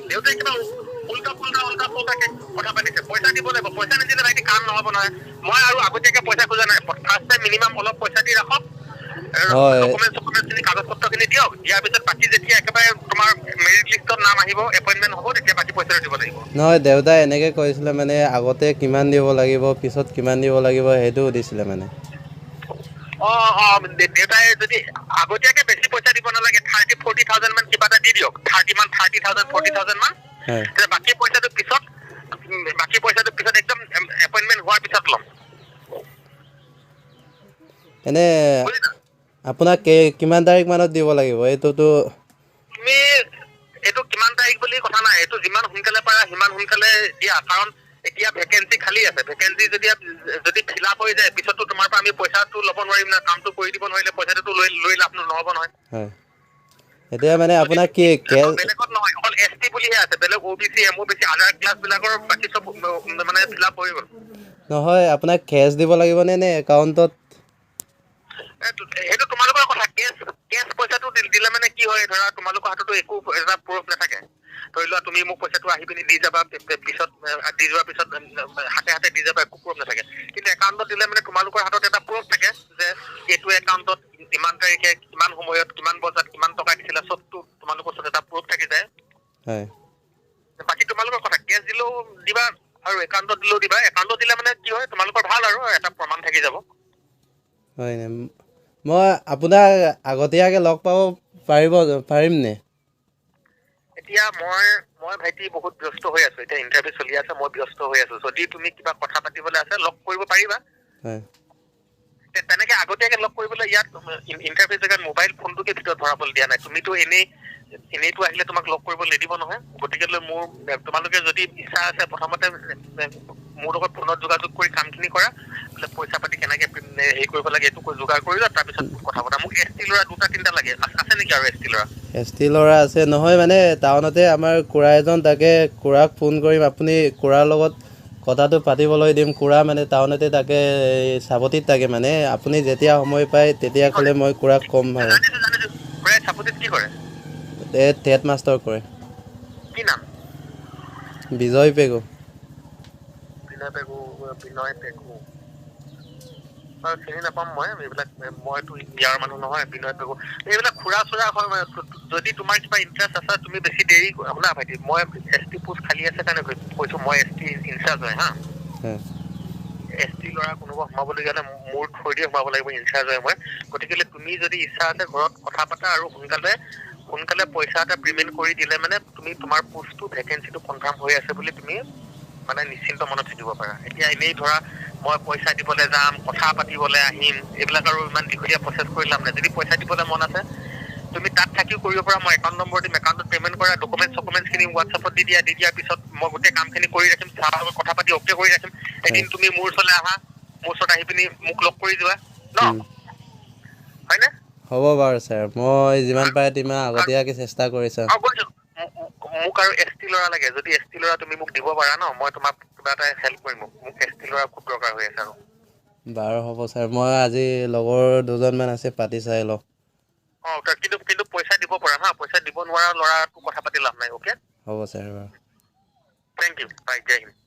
দেউতাই কিবা উল্টা পুল্টাকে কথা পাতিছে পইচা দিব লাগিব পইচা নিদিলে ভাইটি কাম নহ'ব নহয় মই আৰু আগতীয়াকে পইচা খোজা নাই ফাৰ্ষ্ট টাইম মিনিমাম অলপ পইচা দি ৰাখক ডকুমেণ্টখিনি কাগজ পত্ৰখিনি দিয়ক দিয়াৰ পিছত বাকী যেতিয়া একেবাৰে তোমাৰ মেৰিট লিষ্টত নাম আহিব এপইণ্টমেণ্ট হ'ব তেতিয়া বাকী পইচাটো দিব লাগিব নহয় দেউতাই এনেকৈ কৈছিলে মানে আগতে কিমান দিব লাগিব পিছত কিমান দিব লাগিব সেইটো সুধিছিলে মানে দেউতাই যদি আগতীয়াকে বেছি পইচা দিব নালাগে 30-40,000 মান কিবা এটা দি দিয়ক 30,000-40,000 মান বাকী পইচাটো পিছত একদম এপইণ্টমেণ্ট হোৱাৰ পিছত ল'ম এনে আপোনাক কিমান তাৰিখ মানত দিব লাগিব এইটোতো তুমি এইটো কিমান তাৰিখ বুলি কথা নাই এইটো যিমান সোনকালে পাৰা সিমান সোনকালে দিয়া কাৰণ এতিয়া ভেকেঞ্চি খালী আছে ভেকেঞ্চি যদি ফিল আপ হৈ যায় পিছতো তোমাৰ পৰা আমি পইচাটো ল'ব নোৱাৰিম না কামটো কৰি দিব নোৱাৰিলে পইচাটো লৈ লাভ নহ'ব নহয় হয় এতিয়া মানে আপোনাক কি বেলেগত নহয় অকল ST বুলিহে আছে বেলেগ OBC MOBC আদাৰ ক্লাছবিলাকৰ বাকী চব মানে ফিল আপ হৈ গ'ল নহয় আপোনাক কেছ দিব লাগিবনে নে একাউণ্টত সেইটো তোমালোকৰ কথা কেছ পইচাটো দিলে মানে কি হয় ধৰা তোমালোকৰ হাততো একো এটা প্ৰুফ নাথাকে ধৰি লোৱা তুমি মোক পইচাটো আহি পিনি দি যাবা পিছত দি যোৱাৰ পিছত হাতে দি যাবা একো প্ৰুফ নাথাকে কিন্তু একাউণ্টত দিলে মানে তোমালোকৰ হাতত এটা প্ৰুফ থাকে যে এইটো একাউণ্টত ইমান তাৰিখে কিমান সময়ত কিমান বজাত কিমান টকা দিছিলে চবটো তোমালোকৰ ওচৰত এটা প্ৰুফ থাকি যায় হয় বাকী তোমালোকৰ কথা কেছ দিলেও দিবা আৰু একাউণ্টত দিলেও দিবা একাউণ্টত দিলে মানে কি হয় তোমালোকৰ ভাল আৰু এটা প্ৰমাণ থাকি যাব হয় মই আপোনাক আগতীয়াকৈ লগ পাব পাৰিমনে এতিয়া মই ভাইটি বহুত ব্যস্ত হৈ আছো এতিয়া ইণ্টাৰভিউ চলি আছে মই ব্যস্ত হৈ আছো যদি তুমি কিবা কথা পাতিবলৈ আছে লগ কৰিব পাৰিবা হয় তেনেকে আগতীয়াকে লগ কৰিবলৈ ইয়াত ইণ্টাৰভিউ জেগাত মোবাইল ফোনটোকে ভিতৰত ভৰাবলৈ দিয়া নাই তুমিতো এনেইতো আহিলে তোমাক লগ কৰিব নিদিব নহয় গতিকে তোমালোকে যদি ইচ্ছা আছে প্ৰথমতে মোৰ লগত ফোনত যোগাযোগ কৰি কামখিনি কৰা বোলে পইচা পাতি কেনেকে হেৰি কৰিব লাগে এইটো যোগাৰ কৰি লোৱা তাৰপিছত কথা পতা মোক ST ল'ৰা 2-3টা লাগে আছে নেকি আৰু ST ল'ৰা আছে নহয় মানে টাউনতে আমাৰ খুৰা এজন তাকে খুৰাক ফোন কৰিম আপুনি খুৰাৰ লগত কথাটো পাতিবলৈ দিম খুৰা মানে টাউনতে তাকে চাপতিত থাকে মানে আপুনি যেতিয়া সময় পায় তেতিয়া ক'লে মই খুৰাক ক'ম আৰু টেট মাষ্টৰ কৰে কি নাম বিজয় পেগু বিনয় পেগু চিনি নাপাম মই এইবিলাক মইতো ইয়াৰ মানুহ নহয় বিনয় পেগু এইবিলাক খুৰা চুৰা হয় যদি তোমাৰ কিবা ইণ্টাৰেষ্ট আছে তুমি বেছি দেৰি শুনা ভাইটি মই ST পোষ্ট খালী আছে কাৰণে কৈছো মই ST ইনচাৰ্জ হয় হা ST ল'ৰা কোনোবা সোমাবলগীয়া হ'লে মোৰ থৈ দিয়ে সোমাব লাগিব ইনচাৰ্জ হয় মই গতিকে তুমি যদি ইচ্ছা আছে ঘৰত কথা পাতা আৰু সোনকালে পইচা এটা পেমেণ্ট কৰি দিলে মানে তুমি তোমাৰ পোষ্টটো ভেকেঞ্চিটো কনফাৰ্ম হৈ আছে বুলি তুমি মানে নিশ্চিন্ত মনত থাকিব পাৰা এতিয়া এনেই ধৰা মই পইচা দিবলৈ যাম কথা পাতিবলৈ আহিম এইবিলাক আৰু ইমান দীঘলীয়া প্ৰচেছ কৰি লাভ নাই যদি পইচা দিবলৈ মন আছে তুমি তাত থাকিও কৰিব পাৰা মই একাউণ্ট নম্বৰ দিম একাউণ্টত পেমেণ্ট কৰা ডকুমেণ্টছখিনি হোৱাটছআপত দি দিয়াৰ পিছত মই গোটেই কামখিনি কৰি ৰাখিম তাৰ লগত কথা পাতি অ'কে কৰি ৰাখিম এদিন তুমি মোৰ ওচৰলৈ আহা মোৰ ওচৰত আহি পিনি মোক লগ কৰি যোৱা ন হয়নে হ'ব বাৰু ছাৰ মই যিমান পাৰে তিমান আগতীয়াকৈ চেষ্টা কৰিছোঁ মোক আৰু ST ল'ৰা লাগে যদি ST ল'ৰা তুমি মোক দিব পাৰা ন মই তোমাক কিবা এটা হেল্প কৰিম মোক ST ল'ৰা খুব দৰকাৰ হৈ আছে আৰু বাৰু হ'ব ছাৰ মই আজি লগৰ দুজনমান আছে পাতি চাই লওঁ কিন্তু পইচা দিব পাৰা হা পইচা দিব নোৱাৰা ল'ৰাটো কথা পাতি লাভ নাই অ'কে হ'ব ছাৰ বাৰু থেংক ইউ বাই জয় হিন্দ